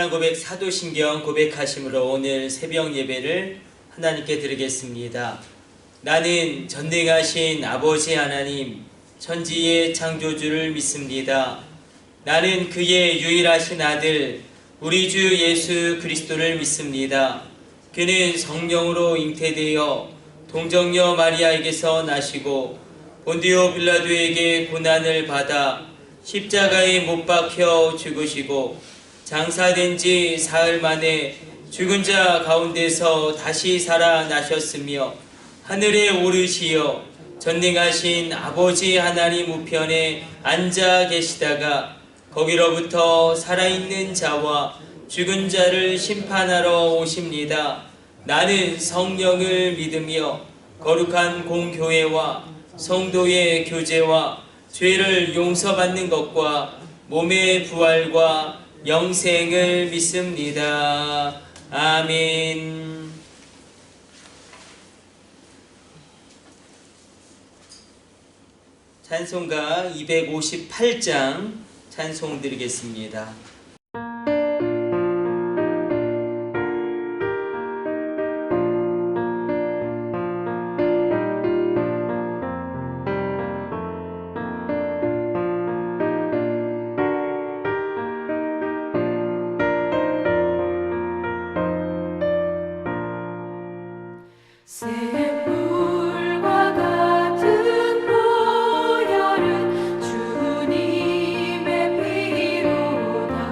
신앙 고백 사도신경 고백하심으로 오늘 새벽 예배를 하나님께 드리겠습니다. 나는 전능하신 아버지 하나님 천지의 창조주를 믿습니다. 나는 그의 유일하신 아들 우리 주 예수 그리스도를 믿습니다. 그는 성령으로 잉태되어 동정녀 마리아에게서 나시고 본디오 빌라도에게 고난을 받아 십자가에 못 박혀 죽으시고 장사된 지 사흘 만에 죽은 자 가운데서 다시 살아나셨으며 하늘에 오르시어 전능하신 아버지 하나님 우편에 앉아 계시다가 거기로부터 살아있는 자와 죽은 자를 심판하러 오십니다. 나는 성령을 믿으며 거룩한 공교회와 성도의 교제와 죄를 용서받는 것과 몸의 부활과 영생을 믿습니다. 아멘. 찬송가 258장 찬송 드리겠습니다. 샘물과 같은 보혈은 주님의 피로다.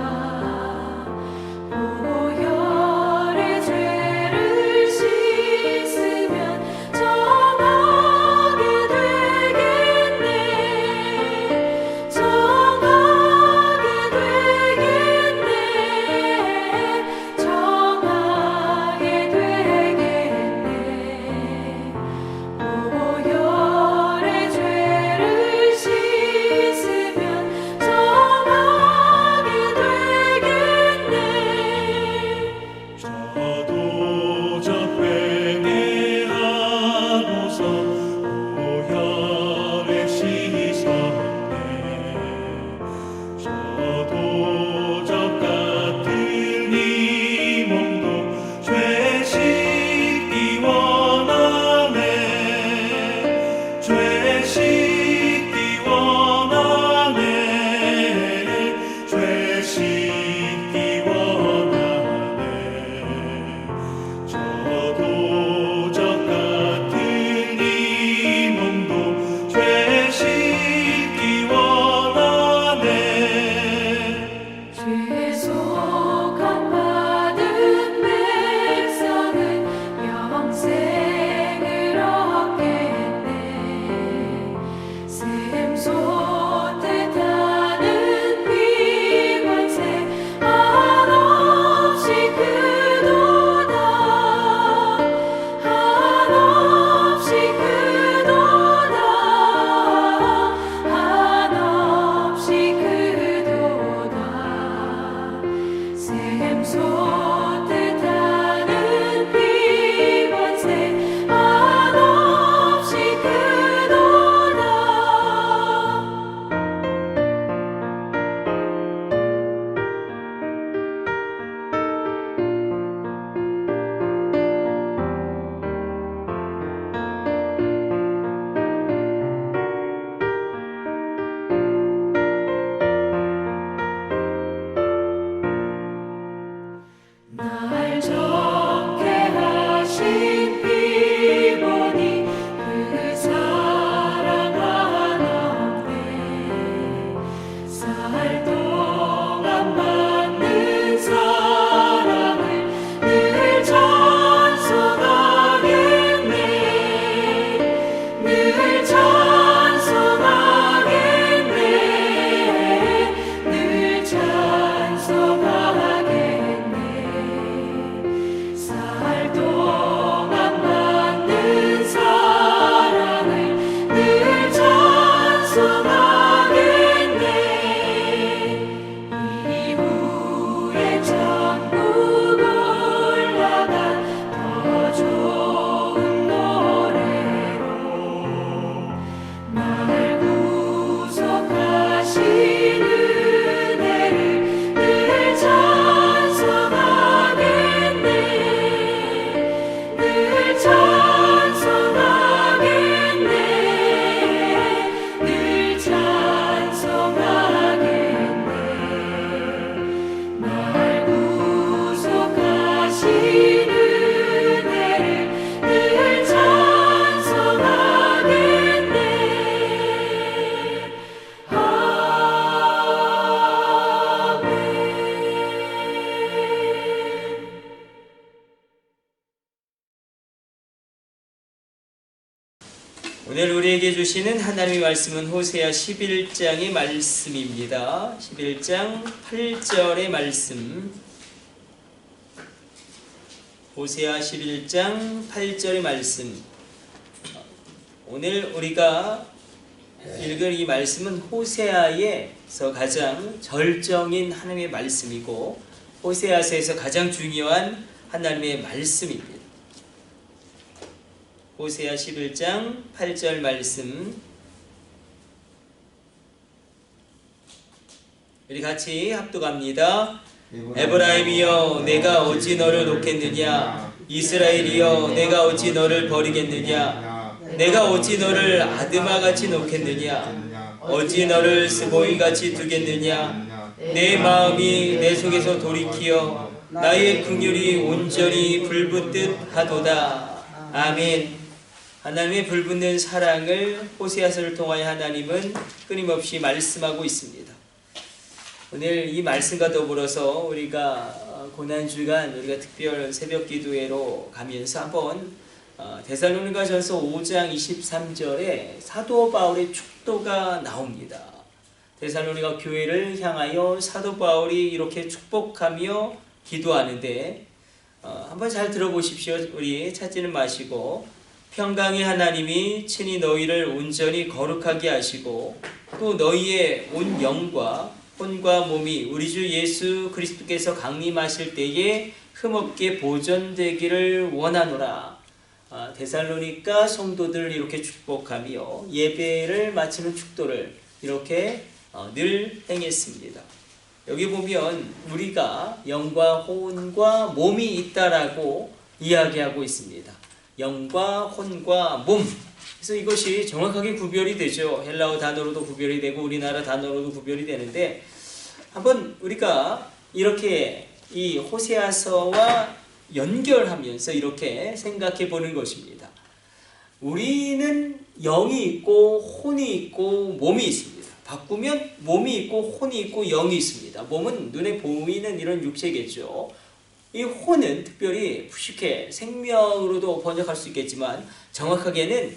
오늘 우리에게 주시는 하나님의 말씀은 호세아 11장의 말씀입니다. 11장 8절의 말씀. 호세아 11장 8절의 말씀. 오늘 우리가 읽을 이 말씀은 호세아에서 가장 절정인 하나님의 말씀이고 호세아서에서 가장 중요한 하나님의 말씀입니다. 호세아 11장 8절 말씀 우리 같이 합독합니다. 에브라임이여 내가 어찌 너를 놓겠느냐, 이스라엘이여 내가 어찌 너를 버리겠느냐, 내가 어찌 너를 아드마같이 놓겠느냐, 어찌 너를 스보이같이 두겠느냐. 내 마음이 내 속에서 돌이키어 나의 긍휼이 온전히 불붙듯 하도다. 아멘. 하나님의 불붙는 사랑을 호세아서를 통하여 하나님은 끊임없이 말씀하고 있습니다. 오늘 이 말씀과 더불어서 우리가 고난주간 우리가 특별 새벽 기도회로 가면서 한번 데살로니가전서 5장 23절에 사도 바울의 축도가 나옵니다. 데살로니가 교회를 향하여 사도 바울이 이렇게 축복하며 기도하는데 한번 잘 들어보십시오. 우리 찾지는 마시고 평강의 하나님이 친히 너희를 온전히 거룩하게 하시고 또 너희의 온 영과 혼과 몸이 우리 주 예수 그리스도께서 강림하실 때에 흠없게 보존되기를 원하노라. 데살로니가 성도들을 이렇게 축복하며 예배를 마치는 축도를 이렇게 늘 행했습니다. 여기 보면 우리가 영과 혼과 몸이 있다라고 이야기하고 있습니다. 영과 혼과 몸. 그래서 이것이 정확하게 구별이 되죠. 헬라어 단어로도 구별이 되고 우리나라 단어로도 구별이 되는데 한번 우리가 이렇게 이 호세아서와 연결하면서 이렇게 생각해 보는 것입니다. 우리는 영이 있고 혼이 있고 몸이 있습니다. 바꾸면 몸이 있고 혼이 있고 영이 있습니다. 몸은 눈에 보이는 이런 육체겠죠. 이 혼은 특별히 쉽게 생명으로도 번역할 수 있겠지만 정확하게는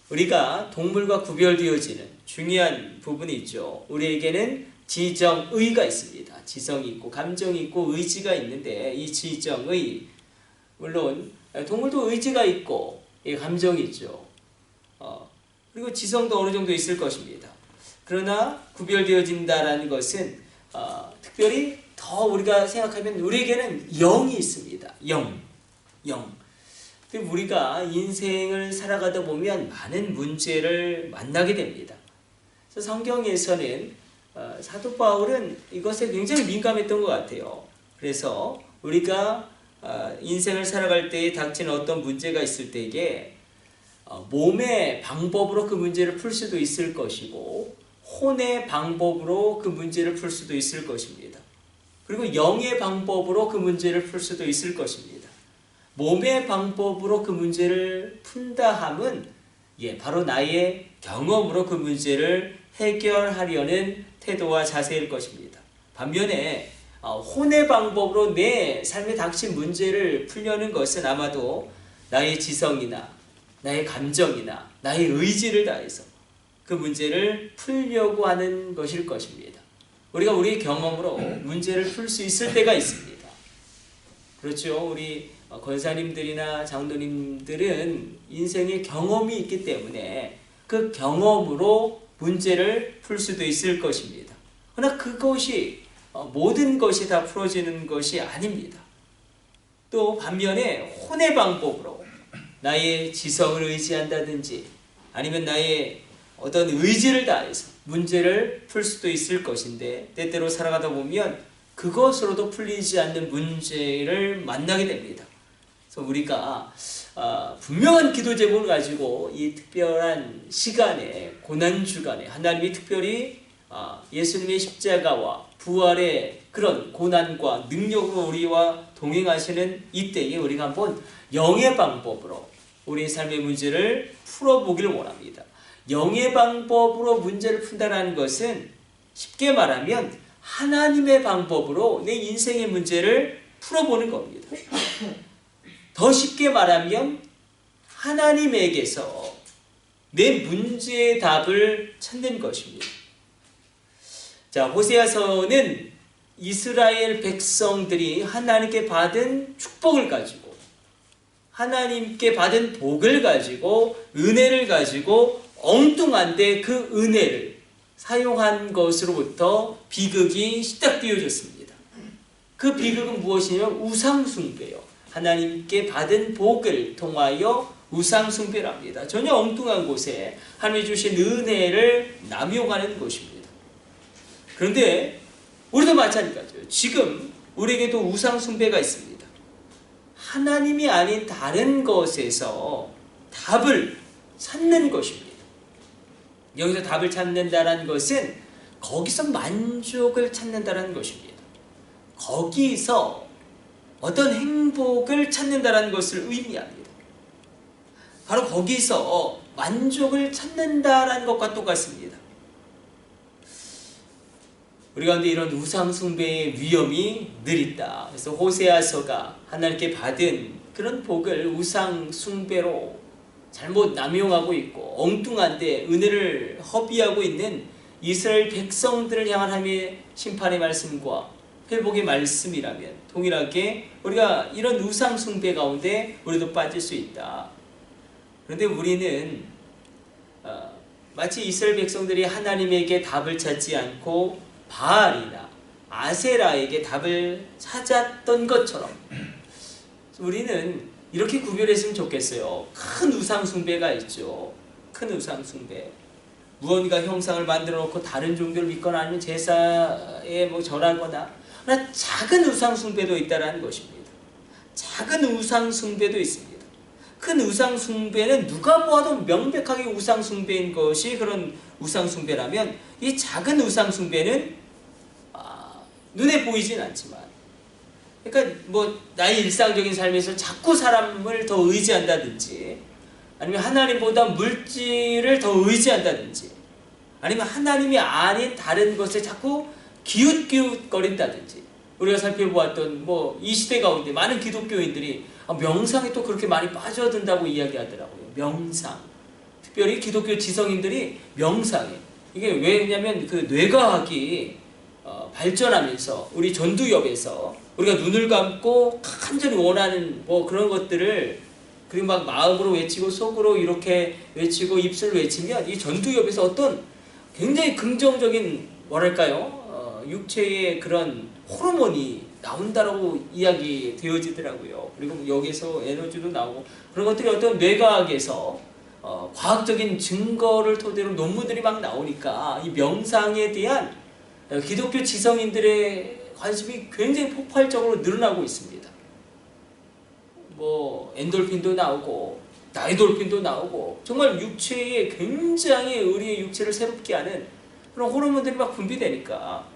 우리가 동물과 구별되어지는 중요한 부분이 있죠. 우리에게는 지정의가 있습니다. 지성이 있고 감정이 있고 의지가 있는데 이 지정의, 물론 동물도 의지가 있고 감정이 있죠. 그리고 지성도 어느 정도 있을 것입니다. 그러나 구별되어진다라는 것은 특별히 더 우리가 생각하면 우리에게는 영이 있습니다. 영. 우리가 인생을 살아가다 보면 많은 문제를 만나게 됩니다. 그래서 성경에서는 사도 바울은 이것에 굉장히 민감했던 것 같아요. 그래서 우리가 인생을 살아갈 때에 닥치는 어떤 문제가 있을 때에 몸의 방법으로 그 문제를 풀 수도 있을 것이고 혼의 방법으로 그 문제를 풀 수도 있을 것입니다. 그리고 영의 방법으로 그 문제를 풀 수도 있을 것입니다. 몸의 방법으로 그 문제를 푼다 함은 바로 나의 경험으로 그 문제를 해결하려는 태도와 자세일 것입니다. 반면에 혼의 방법으로 내 삶에 닥친 문제를 풀려는 것은 아마도 나의 지성이나 나의 감정이나 나의 의지를 다해서 그 문제를 풀려고 하는 것일 것입니다. 우리가 우리의 경험으로 문제를 풀 수 있을 때가 있습니다. 그렇죠. 우리 권사님들이나 장로님들은 인생의 경험이 있기 때문에 그 경험으로 문제를 풀 수도 있을 것입니다. 그러나 그것이 모든 것이 다 풀어지는 것이 아닙니다. 또 반면에 혼의 방법으로 나의 지성을 의지한다든지 아니면 나의 어떤 의지를 다해서 문제를 풀 수도 있을 것인데 때때로 살아가다 보면 그것으로도 풀리지 않는 문제를 만나게 됩니다. 그래서 우리가 분명한 기도 제목을 가지고 이 특별한 시간에 고난주간에 하나님이 특별히 예수님의 십자가와 부활의 그런 고난과 능력으로 우리와 동행하시는 이때에 우리가 한번 영의 방법으로 우리의 삶의 문제를 풀어보기를 원합니다. 영의 방법으로 문제를 푼다는 것은 쉽게 말하면 하나님의 방법으로 내 인생의 문제를 풀어보는 겁니다. 더 쉽게 말하면 하나님에게서 내 문제의 답을 찾는 것입니다. 자, 호세아서는 이스라엘 백성들이 하나님께 받은 축복을 가지고, 하나님께 받은 복을 가지고, 은혜를 가지고 엉뚱한데 그 은혜를 사용한 것으로부터 비극이 시작되어졌습니다. 그 비극은 무엇이냐면 우상숭배요. 하나님께 받은 복을 통하여 우상숭배랍니다. 전혀 엉뚱한 곳에 하나님이 주신 은혜를 남용하는 것입니다. 그런데 우리도 마찬가지예요. 지금 우리에게도 우상숭배가 있습니다. 하나님이 아닌 다른 것에서 답을 찾는 것입니다. 여기서 답을 찾는다는 것은 거기서 만족을 찾는다는 것입니다. 거기서 어떤 행복을 찾는다는 것을 의미합니다. 바로 거기서 만족을 찾는다는 것과 똑같습니다. 우리 가운데 이런 우상숭배의 위험이 늘 있다. 그래서 호세아서가 하나님께 받은 그런 복을 우상숭배로 잘못 남용하고 있고 엉뚱한데 은혜를 허비하고 있는 이스라엘 백성들을 향한 하나님의 심판의 말씀과 회복의 말씀이라면 동일하게 우리가 이런 우상숭배 가운데 우리도 빠질 수 있다. 그런데 우리는 마치 이스라엘 백성들이 하나님에게 답을 찾지 않고 바알이나 아세라에게 답을 찾았던 것처럼 우리는 이렇게 구별했으면 좋겠어요. 큰 우상숭배가 있죠. 큰 우상숭배. 무언가 형상을 만들어 놓고 다른 종교를 믿거나 아니면 제사에 절하거나, 그러나 작은 우상숭배도 있다는 것입니다. 작은 우상숭배도 있습니다. 큰 우상숭배는 누가 보아도 명백하게 우상숭배인 것이 그런 우상숭배라면, 이 작은 우상숭배는 눈에 보이진 않지만, 그러니까 나의 일상적인 삶에서 자꾸 사람을 더 의지한다든지, 아니면 하나님보다 물질을 더 의지한다든지, 아니면 하나님이 아닌 다른 것에 자꾸 기웃기웃거린다든지, 우리가 살펴보았던 이 시대 가운데 많은 기독교인들이 명상에 또 그렇게 많이 빠져든다고 이야기하더라고요. 명상. 특별히 기독교 지성인들이 명상에, 이게 왜냐면 그 뇌과학이 발전하면서 우리 전두엽에서 우리가 눈을 감고 간절히 원하는 그런 것들을, 그리고 막 마음으로 외치고 속으로 이렇게 외치고 입술로 외치면 이 전두엽에서 어떤 굉장히 긍정적인 육체의 그런 호르몬이 나온다라고 이야기되어지더라고요. 그리고 여기서 에너지도 나오고, 그런 것들이 어떤 뇌과학에서 과학적인 증거를 토대로 논문들이 막 나오니까 이 명상에 대한 기독교 지성인들의 관심이 굉장히 폭발적으로 늘어나고 있습니다. 엔돌핀도 나오고 다이돌핀도 나오고, 정말 육체에 굉장히 우리의 육체를 새롭게 하는 그런 호르몬들이 막 분비되니까.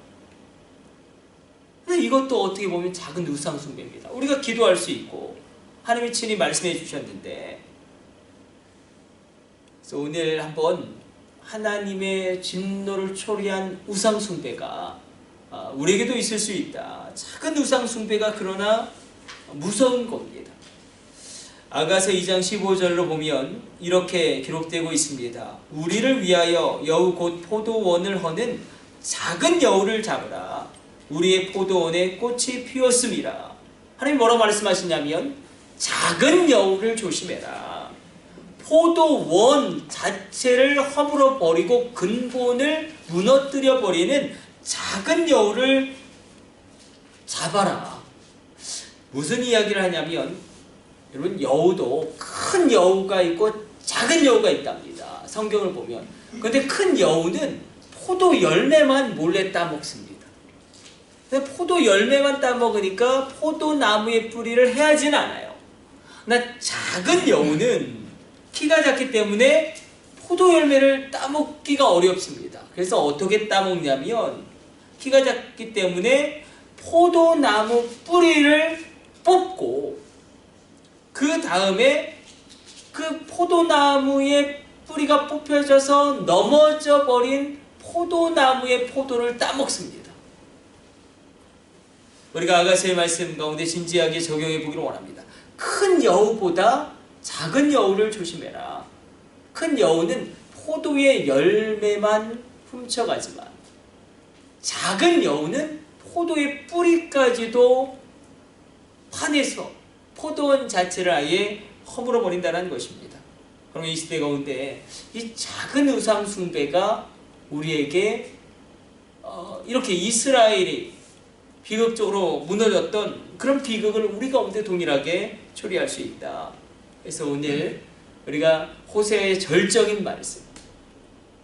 근데 이것도 어떻게 보면 작은 우상숭배입니다. 우리가 기도할 수 있고 하나님이 친히 말씀해 주셨는데, 그래서 오늘 한번 하나님의 진노를 초래한 우상숭배가 우리에게도 있을 수 있다. 작은 우상숭배가 그러나 무서운 겁니다. 아가서 2장 15절로 보면 이렇게 기록되고 있습니다. 우리를 위하여 여우 곧 포도원을 허는 작은 여우를 잡으라. 우리의 포도원에 꽃이 피었음이라. 하나님이 뭐라고 말씀하시냐면 작은 여우를 조심해라. 포도원 자체를 허물어 버리고 근본을 무너뜨려 버리는 작은 여우를 잡아라. 무슨 이야기를 하냐면, 여러분, 여우도 큰 여우가 있고 작은 여우가 있답니다. 성경을 보면. 그런데 큰 여우는 포도 열매만 몰래 따먹습니다. 근데 포도 열매만 따먹으니까 포도나무의 뿌리를 해하진 않아요. 그러나 작은 여우는 키가 작기 때문에 포도 열매를 따먹기가 어렵습니다. 그래서 어떻게 따먹냐면, 키가 작기 때문에 포도나무 뿌리를 뽑고 그 다음에 그 포도나무의 뿌리가 뽑혀져서 넘어져 버린 포도나무의 포도를 따먹습니다. 우리가 아가서의 말씀 가운데 진지하게 적용해 보기를 원합니다. 큰 여우보다 작은 여우를 조심해라. 큰 여우는 포도의 열매만 훔쳐가지만 작은 여우는 포도의 뿌리까지도 파내서 포도원 자체를 아예 허물어 버린다는 것입니다. 그럼 이 시대 가운데 이 작은 우상 숭배가 우리에게 이렇게 이스라엘이 비극적으로 무너졌던 그런 비극을 우리 가운데 동일하게 처리할 수 있다. 그래서 오늘 우리가 호세아의 절정인 말씀.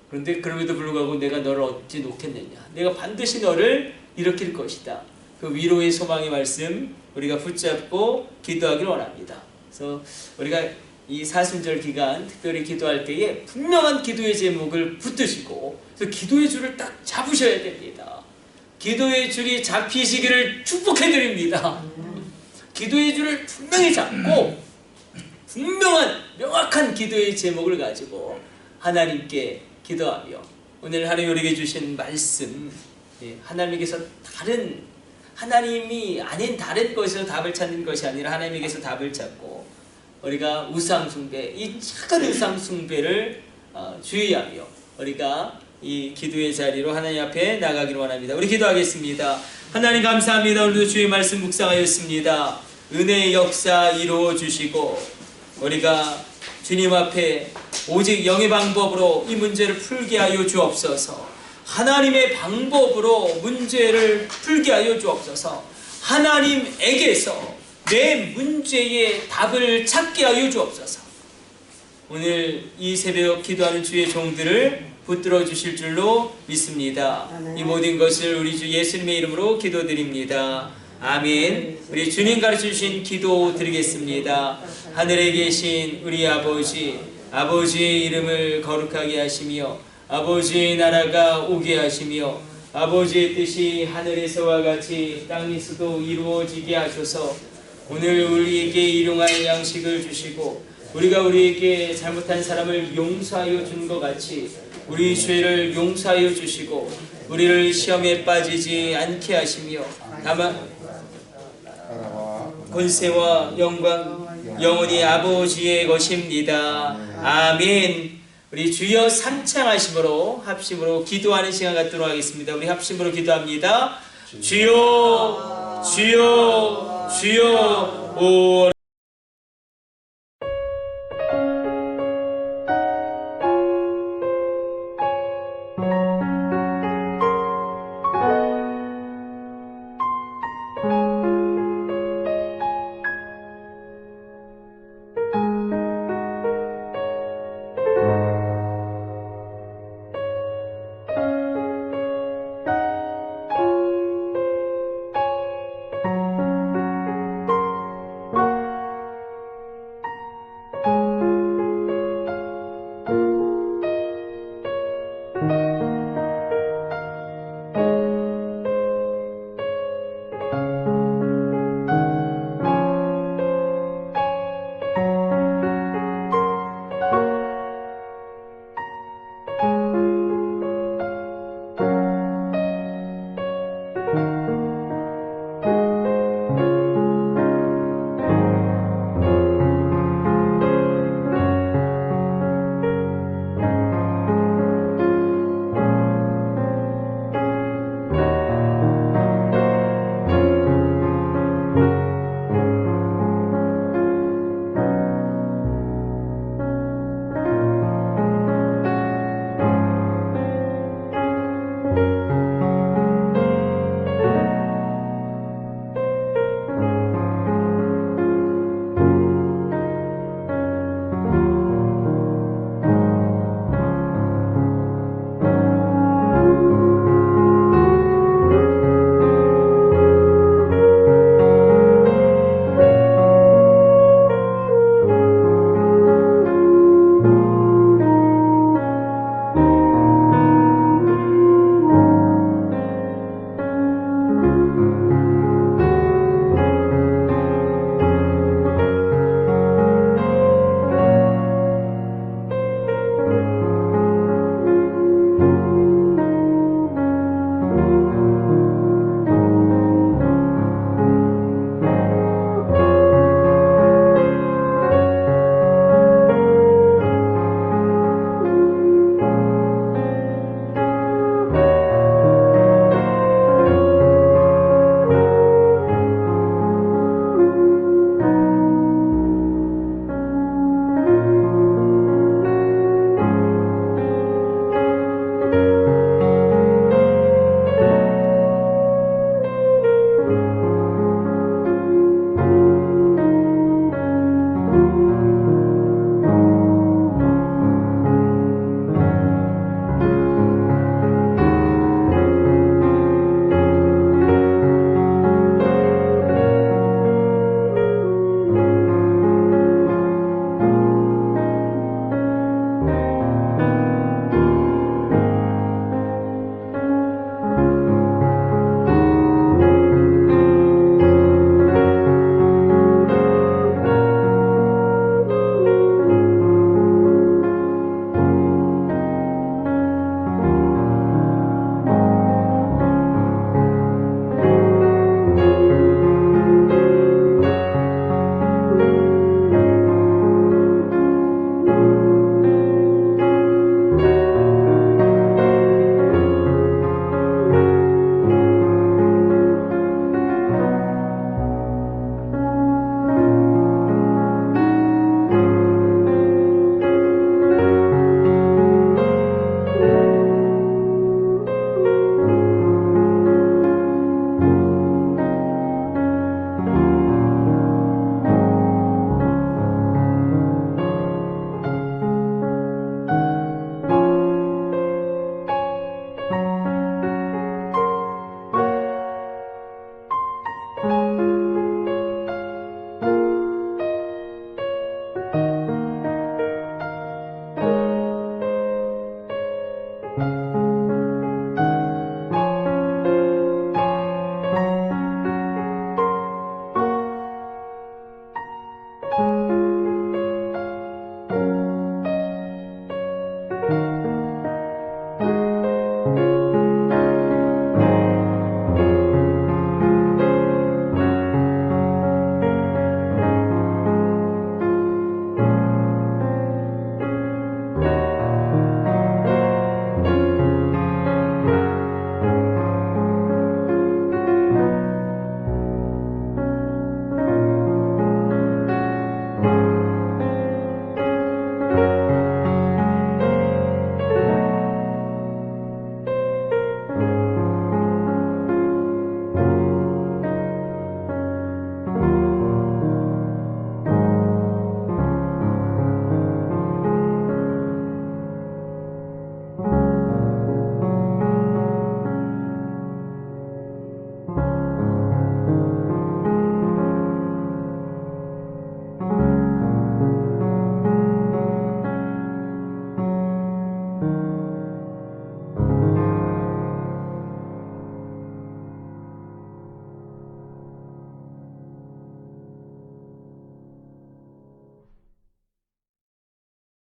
그런데 그럼에도 불구하고 내가 너를 어찌 놓겠느냐. 내가 반드시 너를 일으킬 것이다. 그 위로의 소망의 말씀 우리가 붙잡고 기도하기를 원합니다. 그래서 우리가 이 사순절 기간 특별히 기도할 때에 분명한 기도의 제목을 붙드시고 그래서 기도의 줄을 딱 잡으셔야 됩니다. 기도의 줄이 잡히시기를 축복해 드립니다. 기도의 줄을 분명히 잡고 분명한 명확한 기도의 제목을 가지고 하나님께 기도하며 오늘 하나님 우리에게 주신 말씀 하나님께서 하나님이 아닌 다른 것에서 답을 찾는 것이 아니라 하나님에게서 답을 찾고 우리가 우상 숭배, 이 작은 우상 숭배를 주의하며 우리가 이 기도의 자리로 하나님 앞에 나가기를 원합니다. 우리 기도하겠습니다. 하나님 감사합니다. 오늘도 주의 말씀 묵상하였습니다. 은혜의 역사 이루어 주시고 우리가 주님 앞에 오직 영의 방법으로 이 문제를 풀게 하여 주옵소서. 하나님의 방법으로 문제를 풀게 하여 주옵소서. 하나님에게서 내 문제의 답을 찾게 하여 주옵소서. 오늘 이 새벽 기도하는 주의 종들을 붙들어 주실 줄로 믿습니다. 이 모든 것을 우리 주 예수님의 이름으로 기도드립니다. 아멘. 우리 주님 가르쳐 주신 기도 드리겠습니다. 하늘에 계신 우리 아버지, 아버지의 이름을 거룩하게 하시며 아버지의 나라가 오게 하시며 아버지의 뜻이 하늘에서와 같이 땅에서도 이루어지게 하셔서 오늘 우리에게 일용할 양식을 주시고 우리가 우리에게 잘못한 사람을 용서하여 준 것 같이 우리 죄를 용서하여 주시고 우리를 시험에 빠지지 않게 하시며 다만 권세와 영광 영원히 아버지의 것입니다. 아멘. 우리 주여 삼창하심으로 합심으로 기도하는 시간 갖도록 하겠습니다. 우리 합심으로 기도합니다. 주여 주여 주여 오